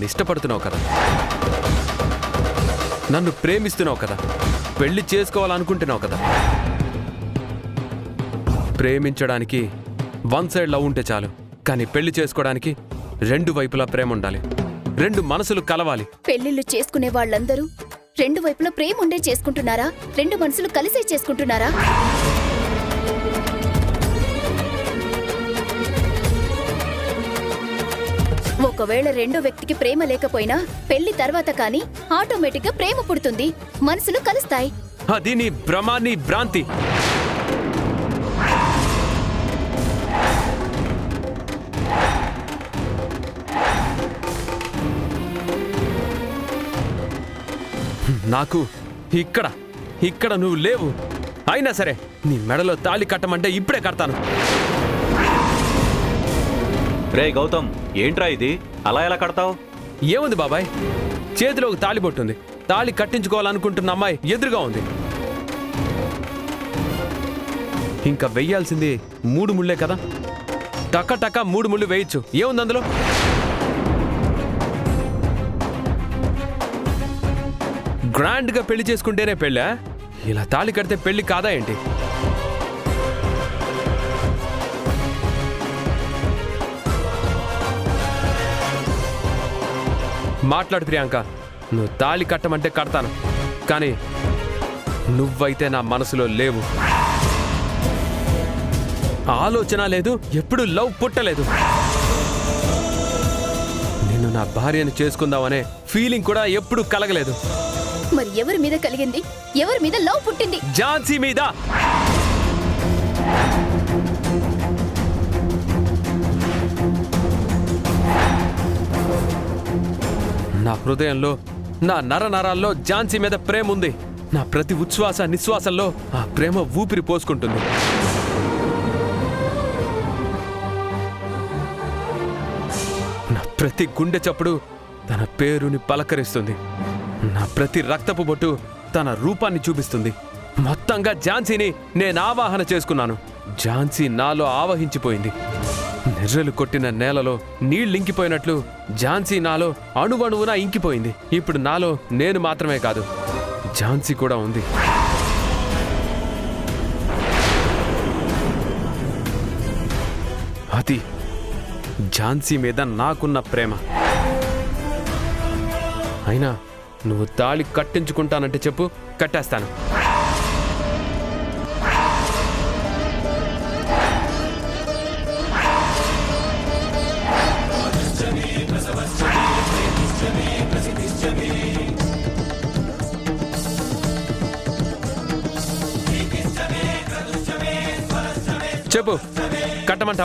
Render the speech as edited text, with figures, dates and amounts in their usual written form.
నన్ను ఇష్టపడుతున్నావు కదా, నన్ను ప్రేమిస్తున్నావు కదా, పెళ్లి చేసుకోవాలనుకుంటున్నావు కదా. ప్రేమించడానికి వన్ సైడ్ లవ్ ఉంటే చాలు, కానీ పెళ్లి చేసుకోవడానికి రెండు వైపులా ప్రేమ ఉండాలి, రెండు మనసులు కలవాలి. పెళ్లిళ్ళు చేసుకునే వాళ్ళందరూ రెండు వైపులా ప్రేమ ఉండే చేసుకుంటున్నారా, రెండు మనసులు కలిసే చేసుకుంటున్నారా? ఒకవేళ రెండో వ్యక్తికి ప్రేమ లేకపోయినా పెళ్లి తర్వాత కానీ ఆటోమేటిక్ గా ప్రేమ పుడుతుంది, మనసులు కలుస్తాయి. అది నీ భ్రమ, నీ భ్రాంతి. నాకు ఇక్కడ నువ్వు లేవు. అయినా సరే నీ మెడలో తాళి కట్టమంటే ఇప్పుడే కడతాను. రే గౌతమ్, ఏంట్రా ఇది, అలా ఎలా కడతావు? ఏముంది బాబాయ్, చేతిలో ఒక తాళి పట్టుంది, తాళి కట్టించుకోవాలనుకుంటున్న అమ్మాయి ఎదురుగా ఉంది. ఇంకా వెయ్యాల్సింది 3 ముళ్ళే కదా, టక్క టక్క 3 ముళ్ళు వేయచ్చు. ఏముంది అందులో? గ్రాండ్గా పెళ్లి చేసుకుంటేనే పెళ్ళా? ఇలా తాళి కడితే పెళ్లి కాదా ఏంటి? మాట్లాడు ప్రియాంక, నువ్వు తాళి కట్టమంటే కడతాను, కానీ నువ్వైతే నా మనసులో లేవు. ఆలోచన లేదు, ఎప్పుడు లవ్ పుట్టలేదు. నిన్ను నా భార్యను చేసుకుందామనే ఫీలింగ్ కూడా ఎప్పుడు కలగలేదు. మరి ఎవరి మీద కలిగింది, ఎవరి మీద లవ్ పుట్టింది? ఝాన్సీ మీద. నా హృదయంలో, నా నరనరాల్లో ఝాన్సీ మీద ప్రేమ ఉంది. నా ప్రతి ఉచ్ఛ్వాస నిశ్వాసంలో ఆ ప్రేమ ఊపిరి పోసుకుంటుంది. నా ప్రతి గుండె చప్పుడు తన పేరుని పలకరిస్తుంది. నా ప్రతి రక్తపు బొట్టు తన రూపాన్ని చూపిస్తుంది. మొత్తంగా ఝాన్సీని నేను ఆవాహన చేసుకున్నాను. ఝాన్సీ నాలో ఆవహించిపోయింది. నెర్రెలు కొట్టిన నేలలో నీళ్ళింకిపోయినట్లు ఝాన్సీ నాలో అణువణువునా ఇంకిపోయింది. ఇప్పుడు నాలో నేను మాత్రమే కాదు, ఝాన్సీ కూడా ఉంది. అది ఝాన్సీ మీద నాకున్న ప్రేమ. అయినా నువ్వు తాళి కట్టించుకుంటానంటే చెప్పు, కట్టేస్తాను. చెప్పు, కట్టమంటావా?